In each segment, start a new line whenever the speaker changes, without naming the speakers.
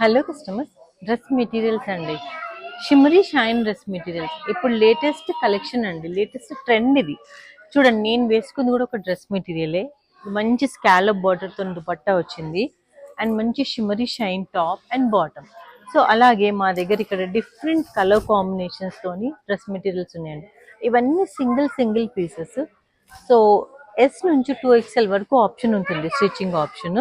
Hello customers, dress materials అండి. Shimmery shine dress materials ఇప్పుడు latest collection అండి, latest trend ఇది. చూడండి, నేను వేసుకుంది కూడా ఒక డ్రెస్ మెటీరియలే. మంచి స్కాలప్ బార్డర్తో దుపట్టా వచ్చింది అండ్ మంచి shimmery shine top and bottom. So అలాగే మా దగ్గర ఇక్కడ డిఫరెంట్ కలర్ కాంబినేషన్స్ తోని డ్రెస్ మెటీరియల్స్ ఉన్నాయండి. ఇవన్నీ single single pieces. So S నుంచి 2XL వరకు ఆప్షన్ ఉంటుంది, స్టిచ్చింగ్ ఆప్షన్.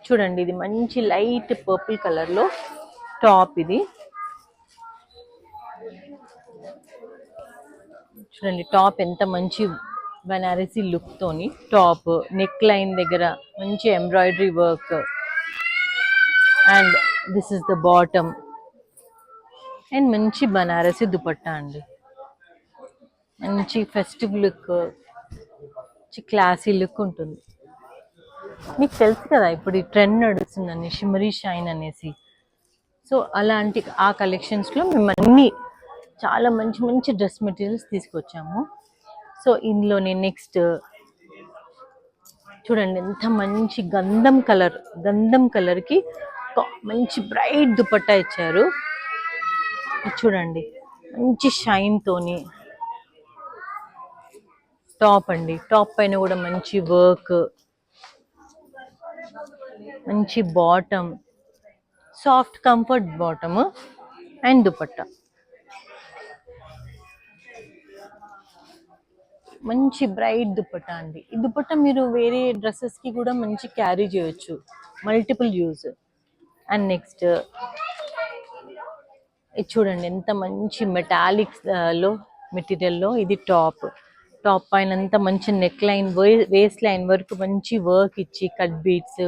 చూడండి, ఇది మంచి లైట్ పర్పుల్ కలర్ లో టాప్. ఇది చూడండి, టాప్ ఎంత మంచి బనారసి లుక్ తోని టాప్. నెక్ లైన్ దగ్గర మంచి embroidery work and this is the bottom and మంచి బనారసి దుపట్టా అండి. మంచి ఫెస్టివ్ లుక్, క్లాసీ లుక్ ఉంటుంది. మీకు తెలుసు కదా ఇప్పుడు ఈ ట్రెండ్ నడుస్తుందని, షిమ్మరీ షైన్ అనేసి. సో అలాంటి ఆ కలెక్షన్స్లో మేము అన్ని చాలా మంచి మంచి డ్రెస్ మెటీరియల్స్ తీసుకొచ్చాము. సో ఇందులోనే నెక్స్ట్ చూడండి, ఎంత మంచి గంధం కలర్కి మంచి బ్రైట్ దుపట్టా ఇచ్చారు. చూడండి, మంచి షైన్ తోని టాప్ అండి. టాప్ పైన కూడా మంచి వర్క్, మంచి bottom, soft comfort bottom and dupatta. మంచి బ్రైట్ దుపట్టా అండి. ఈ దుపట్టా మీరు వేరే డ్రెస్సెస్ కి కూడా మంచి క్యారీ చేయొచ్చు, మల్టిపుల్ యూజ్. అండ్ నెక్స్ట్ ఇది చూడండి, ఎంత మంచి మెటాలిక్స్ లో మెటీరియల్లో ఇది టాప్. టాప్ పైన అంతా మంచి నెక్ లైన్, వేస్ట్ లైన్ వరకు మంచి వర్క్ ఇచ్చి కట్ బీట్స్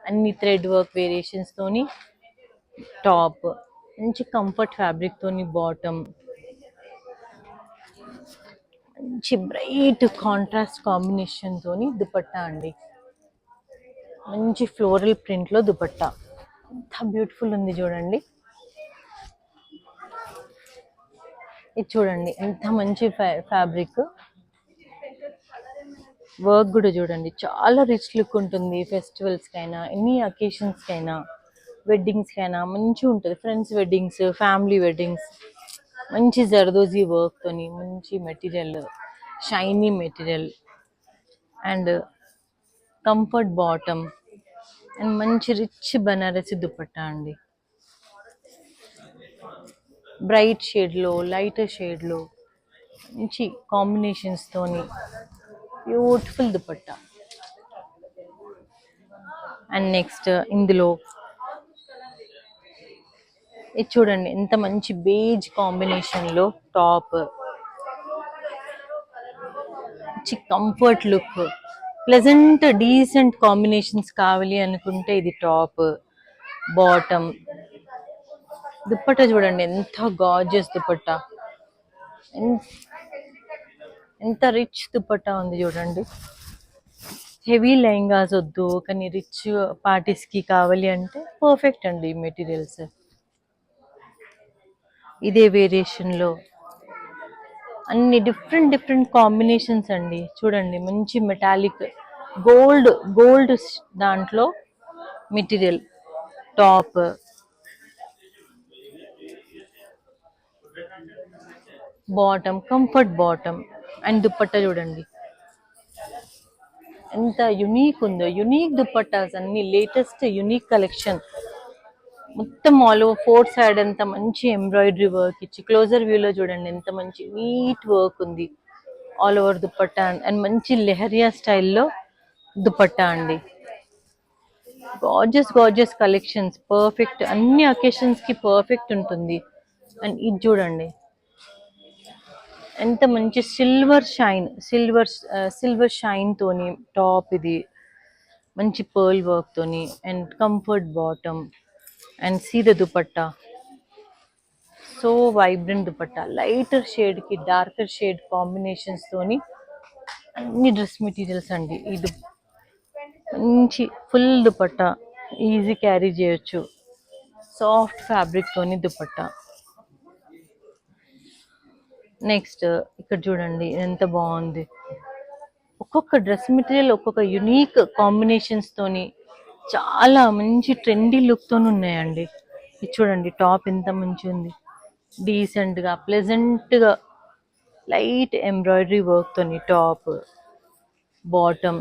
అన్ని థ్రెడ్ వర్క్ వేరియేషన్స్ తోని టాప్. మంచి కంఫర్ట్ ఫ్యాబ్రిక్ తోని బాటమ్. మంచి బ్రైట్ కాంట్రాస్ట్ కాంబినేషన్ తోని దుపట్టా అండి. మంచి ఫ్లోరల్ ప్రింట్ లో దుపట్టా, ఎంత బ్యూటిఫుల్ ఉంది చూడండి. ఇది చూడండి, ఎంత మంచి ఫ్యాబ్రిక్ వర్క్ కూడా చూడండి, చాలా రిచ్ లుక్ ఉంటుంది. ఫెస్టివల్స్ కైనా, ఎనీ అకేషన్స్ కైనా, వెడ్డింగ్స్ కైనా మంచిగా ఉంటుంది. ఫ్రెండ్స్ వెడ్డింగ్స్, ఫ్యామిలీ వెడ్డింగ్స్, మంచి జర్దోజీ వర్క్ తోని మంచి material, shiny material and comfort bottom and మంచి రిచ్ బనారసి దుపట్టా అండి. బ్రైట్ షేడ్లో, లైటర్ షేడ్లో మంచి కాంబినేషన్స్ తోని బ్యూటిఫుల్ దుపట్టా. అండ్ నెక్స్ట్ ఇందులో ఇది చూడండి, ఎంత మంచి బేజ్ కాంబినేషన్లో టాప్. మంచి comfort look, pleasant decent combinations కావాలి అనుకుంటే ఇది టాప్. బాటమ్ దుపట్టా చూడండి, ఎంత గార్జియస్ దుపట్టా, ఎంత రిచ్ దుపట్టా ఉంది చూడండి. హెవీ లెహంగాస్ వద్దు కానీ రిచ్ పార్టీస్కి కావాలి అంటే పర్ఫెక్ట్ అండి ఈ మెటీరియల్స్. ఇదే వేరియేషన్లో అన్ని డిఫరెంట్ కాంబినేషన్స్ అండి. చూడండి, మంచి మెటాలిక్ గోల్డ్ దాంట్లో material top. Bottom comfort bottom and dupatta చూడండి ఎంత యునీక్ ఉందో. యునీక్ దుపట్టాస్ అన్ని లేటెస్ట్ యునీక్ కలెక్షన్. మొత్తం ఆల్ ఓవర్ 4 సైడ్ అంతా మంచి ఎంబ్రాయిడరీ వర్క్ ఇచ్చి, క్లోజర్ వ్యూలో చూడండి ఎంత మంచి నీట్ వర్క్ ఉంది ఆల్ ఓవర్ దుపట్టా. అండ్ మంచి లెహరియా స్టైల్లో దుపట్టా అండి. గార్జియస్ కలెక్షన్స్, పర్ఫెక్ట్ అన్ని అకేషన్స్ కి పర్ఫెక్ట్ ఉంటుంది. అండ్ ఇది చూడండి, ఎంత మంచి సిల్వర్ షైన్ తోని టాప్. ఇది మంచి పర్ల్ వర్క్ తోని and comfort bottom and see the dupatta. So vibrant dupatta, lighter shade కి డార్కర్ షేడ్ కాంబినేషన్స్ తోని అన్ని డ్రెస్ మెటీరియల్స్ అండి. ఇది మంచి ఫుల్ దుపట్టా, ఈజీ క్యారీ చేయొచ్చు. సాఫ్ట్ ఫ్యాబ్రిక్ తోని దుపట్టా. నెక్స్ట్ ఇక్కడ చూడండి, ఎంత బాగుంది. ఒక్కొక్క డ్రెస్ మెటీరియల్ ఒక్కొక్క యునీక్ కాంబినేషన్స్ తోని చాలా మంచి ట్రెండీ లుక్ తో ఉన్నాయండి. ఇది చూడండి టాప్ ఎంత మంచి ఉంది, డీసెంట్ గా ప్లెజెంట్ గా లైట్ ఎంబ్రాయిడరీ వర్క్ తోని top, bottom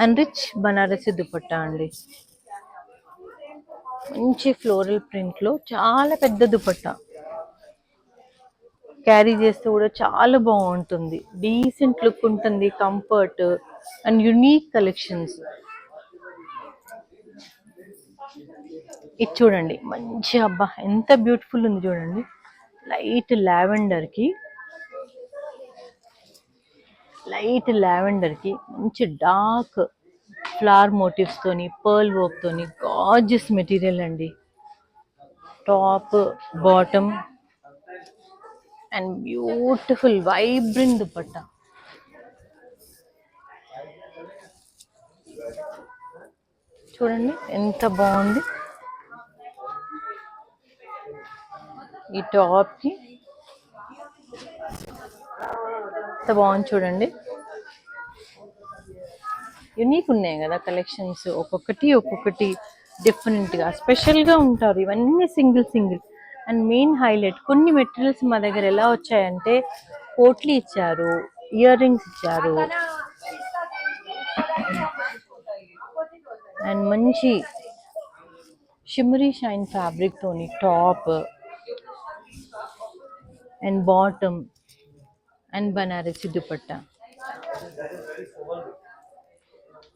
and rich Banarasi dupatta అండి. మంచి ఫ్లోరల్ ప్రింట్ లో చాలా పెద్ద దుపట్టా, క్యారీ చేస్తే కూడా చాలా బాగుంటుంది, డీసెంట్ లుక్ ఉంటుంది, కంఫర్ట్ అండ్ యునీక్ కలెక్షన్స్. ఇది చూడండి మంచి, అబ్బా ఎంత బ్యూటిఫుల్ ఉంది చూడండి. లైట్ లావెండర్ కి మంచి డార్క్ ఫ్లవర్ మోటివ్స్ తోని పర్ల్ వర్క్ తోని గార్జియస్ మెటీరియల్ అండి. Top, bottom and beautiful vibrant dupatta. చూడండి ఎంత బాగుంది. ఈ టాప్ కి ఎంత బాగుంది చూడండి. యునీక్ ఉన్నాయి కదా కలెక్షన్స్, ఒక్కొక్కటి డిఫరెంట్ గా స్పెషల్ గా ఉంటారు. ఇవన్నీ సింగిల్ అండ్ మెయిన్ హైలైట్, కొన్ని మెటీరియల్స్ మా దగ్గర ఎలా వచ్చాయంటే పోట్లీ ఇచ్చారు, ఇయర్ రింగ్స్ ఇచ్చారు అండ్ మంచి షిమ్మరీ షైన్ ఫ్యాబ్రిక్ తోని top and bottom and Banarasi dupatta.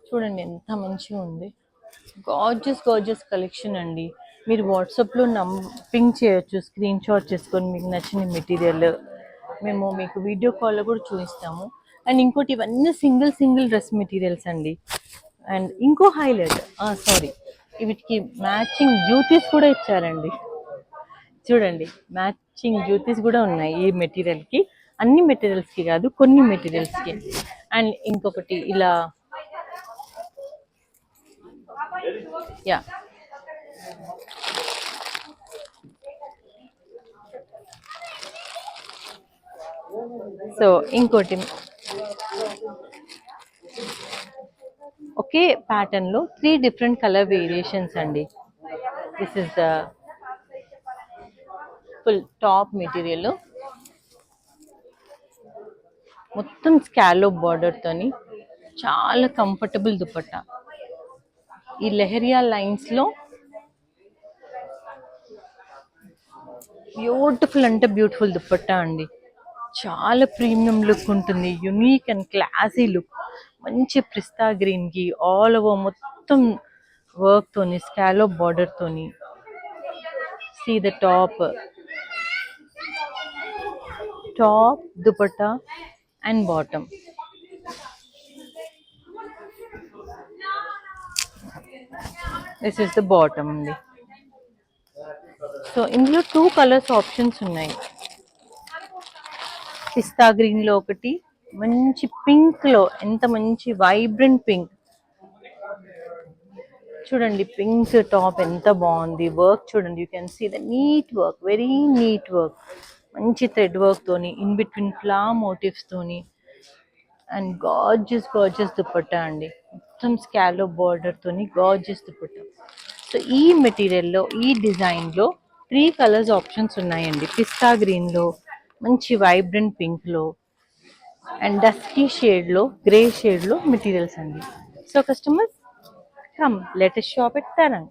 చూడండి ఎంత మంచిగా ఉంది, గార్జియస్ కలెక్షన్ అండి. మీరు వాట్సాప్లో పింక్ చేయొచ్చు, స్క్రీన్ షాట్ చేసుకొని మీకు నచ్చిన మెటీరియల్ మేము మీకు వీడియో కాల్లో కూడా చూపిస్తాము. అండ్ ఇంకోటి ఇవన్నీ సింగిల్ డ్రెస్ మెటీరియల్స్ అండి. అండ్ ఇంకో హైలైట్, సారీ, వీటికి మ్యాచింగ్ జ్యూటీస్ కూడా ఇచ్చారండి. చూడండి మ్యాచింగ్ జ్యూటీస్ కూడా ఉన్నాయి ఈ మెటీరియల్కి, అన్ని మెటీరియల్స్కి కాదు కొన్ని మెటీరియల్స్కి. అండ్ ఇంకొకటి ఇలా, యా సో ఇంకోటి ఒకే ప్యాటర్న్ లో 3 డిఫరెంట్ కలర్ వేరియేషన్స్ అండి. This is the full top material, మొత్తం స్కాలోప్ బార్డర్ తోని చాలా కంఫర్టబుల్ దుపట్టా. ఈ లెహరియా లైన్స్ లో బ్యూటిఫుల్ అంటే బ్యూటిఫుల్ దుపట్టా అండి. చాలా ప్రీమియం లుక్ ఉంటుంది, యునీక్ అండ్ క్లాసీ లుక్. మంచి పిస్తా గ్రీన్ కి ఆల్ ఓవర్ మొత్తం వర్క్ తోని స్కాలోప్ బార్డర్ తోని. See the top, dupatta and bottom. This is the bottom అండి. సో ఇందులో 2 కలర్స్ ఆప్షన్స్ ఉన్నాయి. పిస్తా గ్రీన్ లో ఒకటి, మంచి పింక్ లో, ఎంత మంచి వైబ్రెంట్ పింక్. చూడండి పింక్ టాప్ ఎంత బాగుంది, వర్క్ చూడండి, you can see the neat work, very neat work, మంచి థ్రెడ్ వర్క్ తోని ఇన్ బిట్వీన్ ఫ్లవర్ మోటివ్స్ తోని అండ్ గార్జియస్ దుపట్టా అండి. మొత్తం స్కాలో బార్డర్ తోని గార్జియస్ దుపట్టా. సో ఈ మెటీరియల్లో, ఈ డిజైన్ లో 3 కలర్స్ ఆప్షన్స్ ఉన్నాయండి. పిస్తా గ్రీన్ లో, మంచి వైబ్రెంట్ పింక్ లో అండ్ డస్కీ షేడ్ లో, గ్రే షేడ్ లో మెటీరియల్స్ అండి. So customers, come let us shop at Tarang.